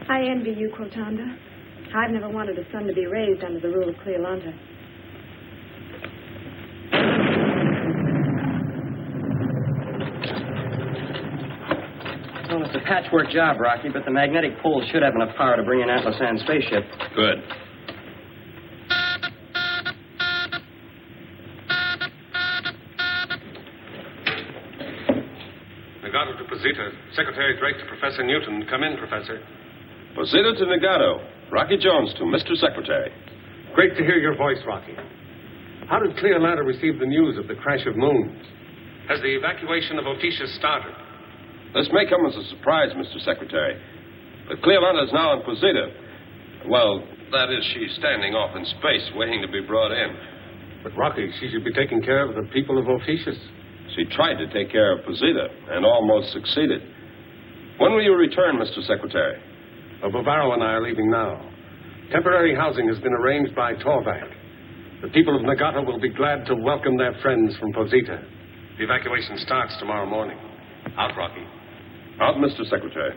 I envy you, Quotanda. I've never wanted a son to be raised under the rule of Cleolanda. Well, it's a patchwork job, Rocky, but the magnetic poles should have enough power to bring in Atlasan's spaceship. Good. Nagato to Posita. Secretary Drake to Professor Newton. Come in, Professor. Posita to Nagato. Rocky Jones to Mr. Secretary. Great to hear your voice, Rocky. How did Cleolanda receive the news of the crash of moons? Has the evacuation of Ophiuchus started? This may come as a surprise, Mr. Secretary, but Cleolanda is now in Posita. Well, that is, she's standing off in space, waiting to be brought in. But, Rocky, she should be taking care of the people of Ophiuchus. She tried to take care of Posita and almost succeeded. When will you return, Mr. Secretary? Bavaro and I are leaving now. Temporary housing has been arranged by Torvac. The people of Nagato will be glad to welcome their friends from Posita. The evacuation starts tomorrow morning. Out, Rocky. Out, Mr. Secretary.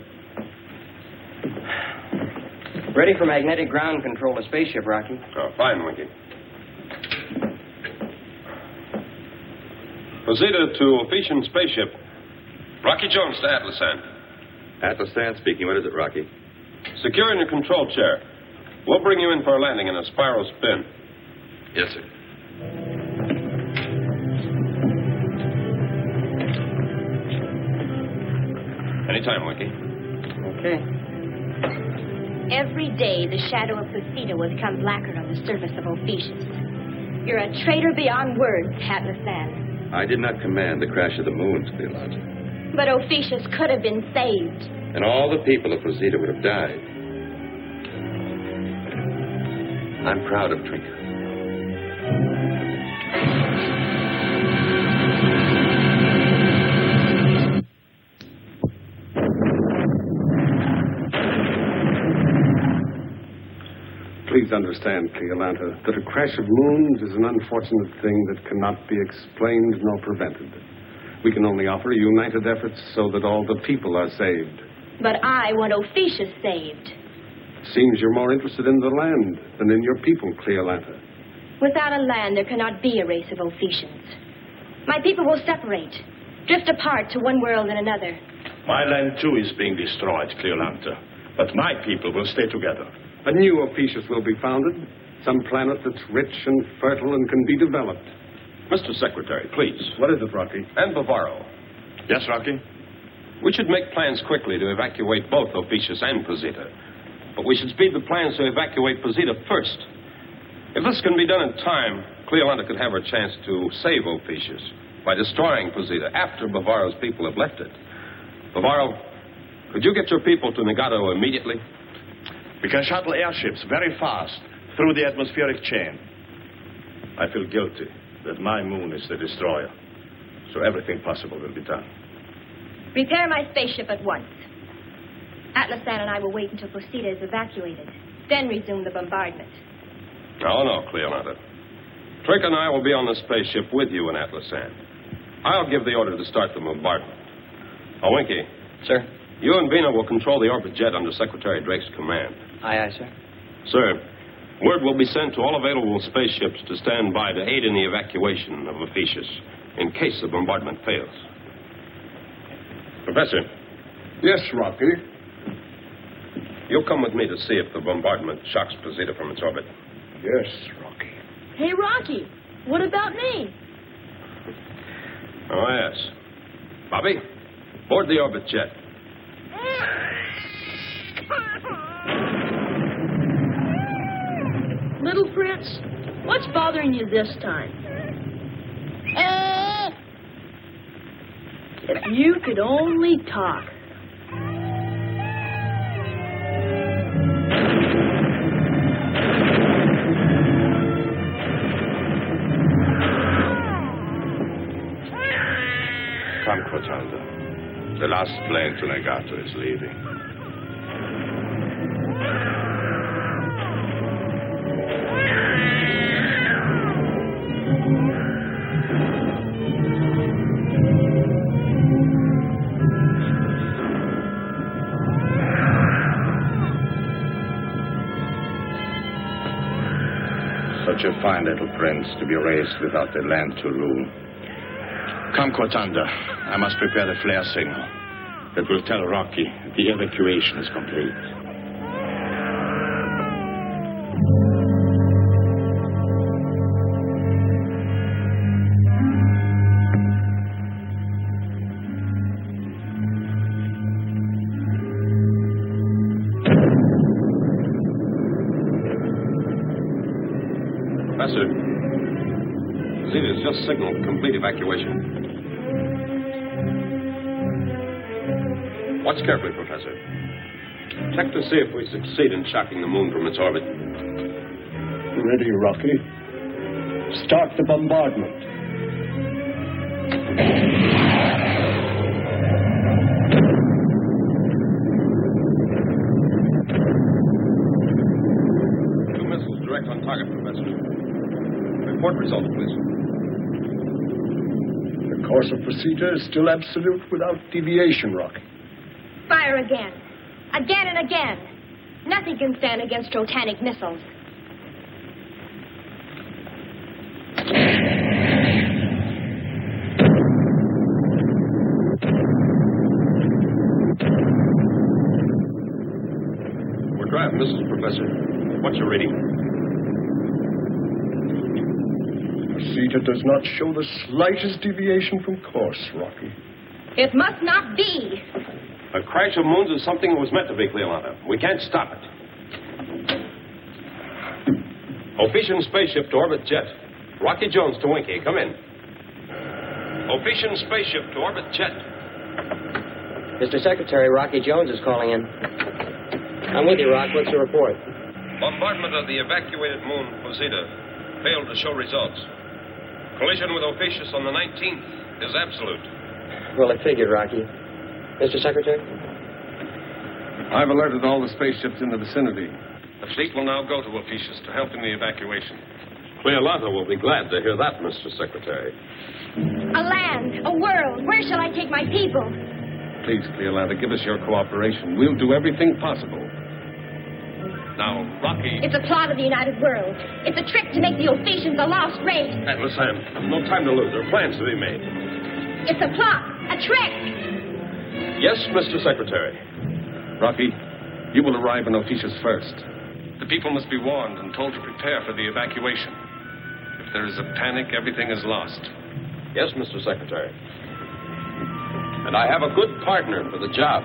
Ready for magnetic ground control of spaceship, Rocky. Oh, fine, Winky. Posita to Ophiuchian spaceship. Rocky Jones to Atlasan. Atlasan speaking. What is it, Rocky? Secure in your control chair. We'll bring you in for a landing in a spiral spin. Yes, sir. Anytime, Winky. Okay. Every day, the shadow of Posita will become blacker on the surface of Ophiuchus. You're a traitor beyond words, Atlasan. I did not command the crash of the moons, Cleolanta. But Ophiuchus could have been saved. And all the people of Posita would have died. I'm proud of Trinka. Please understand, Cleolanta, that a crash of moons is an unfortunate thing that cannot be explained nor prevented. We can only offer a united effort so that all the people are saved. But I want Ophiuchus saved. Seems you're more interested in the land than in your people, Cleolanta. Without a land, there cannot be a race of Ophiuchians. My people will separate, drift apart to one world and another. My land, too, is being destroyed, Cleolanta. But my people will stay together. A new Ophiuchus will be founded, some planet that's rich and fertile and can be developed. Mr. Secretary, please. What is it, Rocky? And Bavaro. Yes, Rocky? We should make plans quickly to evacuate both Ophiuchus and Posita. But we should speed the plans to evacuate Posita first. If this can be done in time, Cleolanta could have her chance to save Ophiuchus by destroying Posita after Bavaro's people have left it. Bavaro, could you get your people to Nagato immediately? We can shuttle airships very fast through the atmospheric chain. I feel guilty that my moon is the destroyer. So everything possible will be done. Prepare my spaceship at once. Atlasan and I will wait until Posita is evacuated, then resume the bombardment. No, Cleolanta. Trick and I will be on the spaceship with you and Atlasan. I'll give the order to start the bombardment. Oh, Winky. Sir? You and Vina will control the orbit jet under Secretary Drake's command. Aye, sir. Sir, word will be sent to all available spaceships to stand by to aid in the evacuation of Ophiuchus in case the bombardment fails. Professor. Yes, Rocky. You'll come with me to see if the bombardment shocks Posita from its orbit. Yes, Rocky. Hey, Rocky, what about me? Oh, yes. Bobby, board the orbit jet. Little Prince, what's bothering you this time? If you could only talk. Come, Cortanda. The last plane to Nagato is leaving. Such a fine little prince to be raised without a land to rule. Come, Cortanda. I must prepare the flare signal that will tell Rocky the evacuation is complete. Professor, Posita's just signaled complete evacuation. Watch carefully, Professor. Check to see if we succeed in shocking the moon from its orbit. Ready, Rocky. Start the bombardment. Two missiles direct on target, Professor. Report results, please. The course of Posita is still absolute without deviation, Rocky. Fire again. Again and again. Nothing can stand against Trotanic missiles. draft, Mrs. Professor. What's your reading? Posita does not show the slightest deviation from course, Rocky. It must not be. A crash of moons is something that was meant to be, Cleolanda. We can't stop it. Ophesian spaceship to orbit jet. Rocky Jones to Winky. Come in. Ophesian spaceship to orbit jet. Mr. Secretary, Rocky Jones is calling in. I'm with you, Rock. What's the report? Bombardment of the evacuated moon, Posita, failed to show results. Collision with Ophiuchus on the 19th is absolute. Well, I figured, Rocky. Mr. Secretary? I've alerted all the spaceships in the vicinity. The fleet will now go to Ophiuchus to help in the evacuation. Cleolanta will be glad to hear that, Mr. Secretary. A land, a world. Where shall I take my people? Please, Cleolanta, give us your cooperation. We'll do everything possible. Now, Rocky... It's a plot of the United World. It's a trick to make the Ophiuchans a lost race. Atlas Sam, no time to lose. There are plans to be made. It's a plot, a trick. Yes, Mr. Secretary. Rocky, you will arrive in Ophiuchus first. The people must be warned and told to prepare for the evacuation. If there is a panic, everything is lost. Yes, Mr. Secretary. And I have a good partner for the job.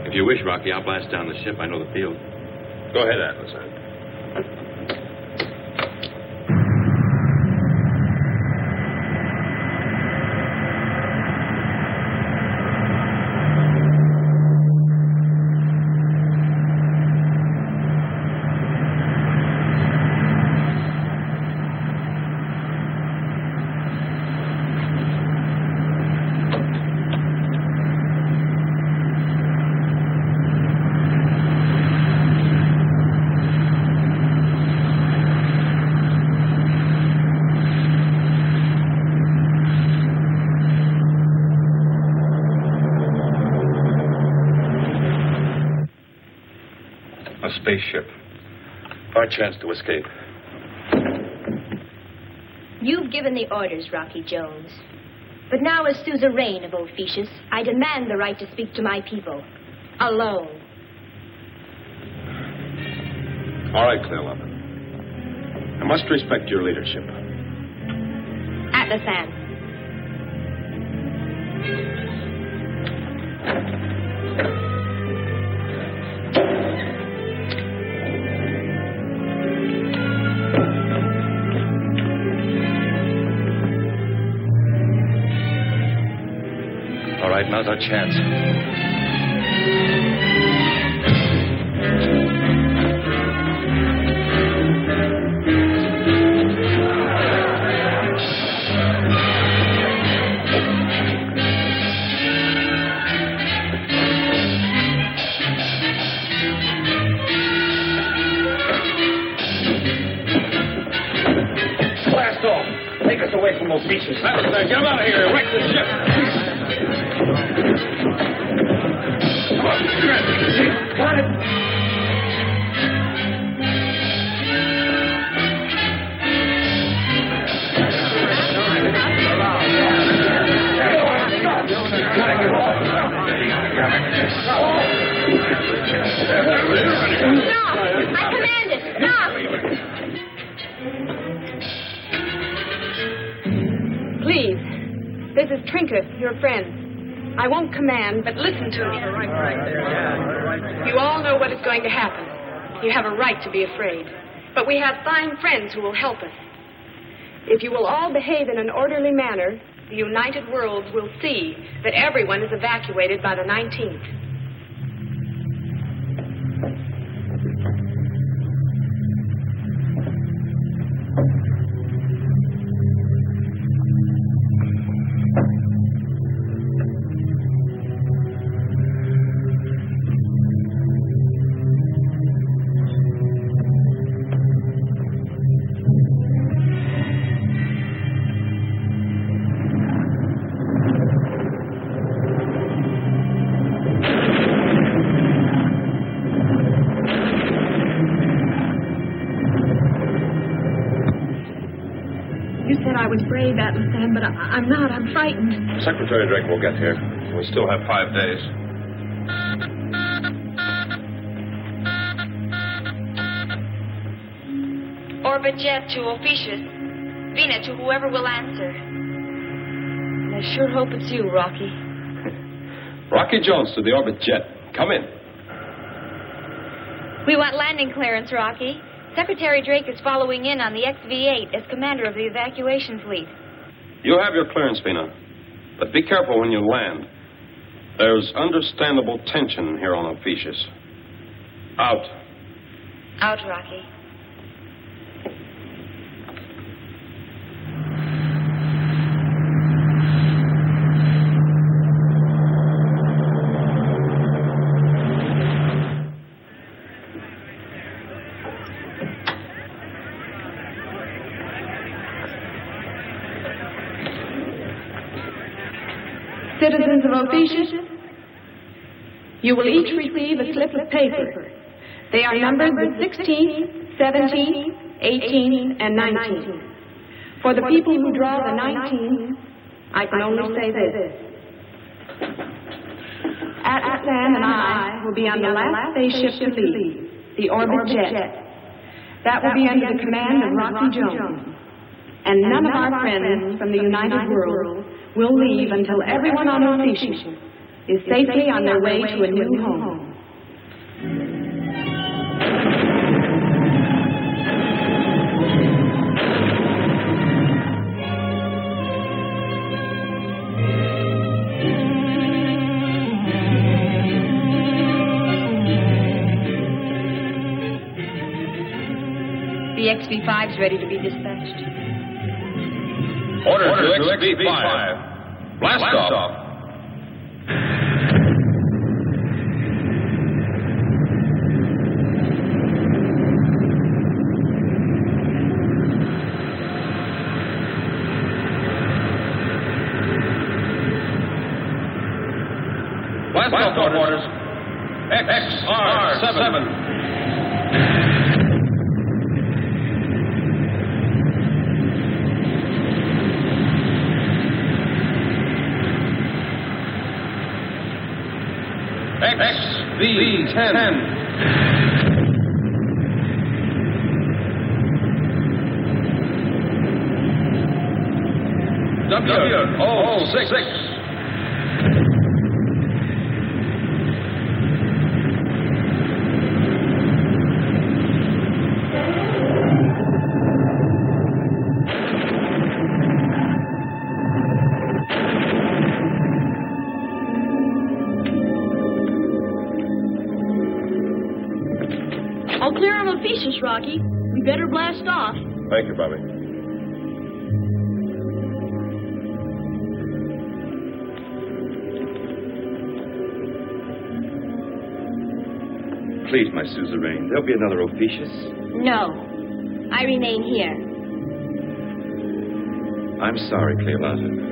If you wish, Rocky, I'll blast down the ship. I know the field. Go ahead, Atlas. Spaceship. Our chance to escape. You've given the orders, Rocky Jones. But now, as suzerain of Ophiuchus, I demand the right to speak to my people. Alone. All right, Cleolanda. I must respect your leadership. Atlas Ann. Now's our chance. Blast off! Take us away from those beaches. Get them out of here. Wreck the ship. Come on, got it. Stop! I command it. Stop! Please. This is Trinket, your friend. I won't command, but listen to me. You all know what is going to happen. You have a right to be afraid. But we have fine friends who will help us. If you will all behave in an orderly manner, the United Worlds will see that everyone is evacuated by the 19th. You said I was brave, Atlas Sam, but I'm not. I'm frightened. Secretary Drake will get here. We still have 5 days. Orbit jet to Ophiuchus. Vina to whoever will answer. I sure hope it's you, Rocky. Rocky Jones to the orbit jet. Come in. We want landing clearance, Rocky. Secretary Drake is following in on the XV-8 as commander of the evacuation fleet. You have your clearance, Vina. But be careful when you land. There's understandable tension here on Ophiuchus. Out. Out, Rocky. Citizens of Ophiuchus, you will each receive a slip of paper. They are numbered the 16th, 17th, 18th, and 19th. For the people who draw the 19th, I can only say this. Atlas Sam and I will be on the last spaceship to leave, the orbit jet. That will be under the command of Rocky Jones. And none of our friends from the United World will leave until everyone on Ophiuchus is safely on their way to a new home. The XV-5's ready to be dispatched. Order to XV-5. Blast off. Blast off orders. XR-7. XV-10. W-06. I'll clear on Ophiuchus, Rocky. We better blast off. Thank you, Bobby. Please, my suzerain, there'll be another Ophiuchus. No. I remain here. I'm sorry, Cleolanta.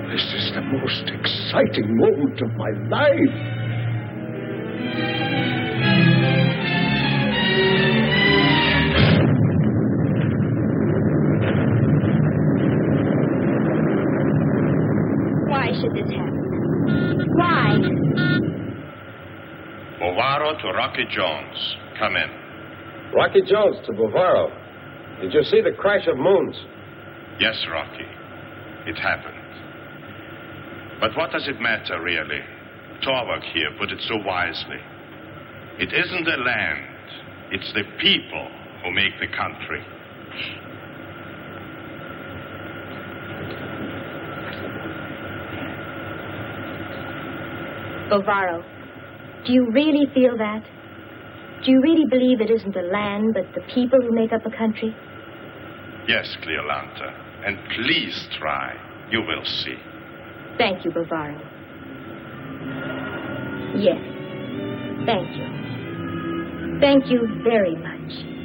This is the most exciting moment of my life. Why should this happen? Why? Bovaro to Rocky Jones. Come in. Rocky Jones to Bovaro. Did you see the crash of moons? Yes, Rocky. It happened. But what does it matter, really? Torvald here put it so wisely. It isn't the land. It's the people who make the country. Bovaro, do you really feel that? Do you really believe it isn't the land, but the people who make up a country? Yes, Cleolanta. And please try. You will see. Thank you, Bavaro. Yes. Thank you. Thank you very much.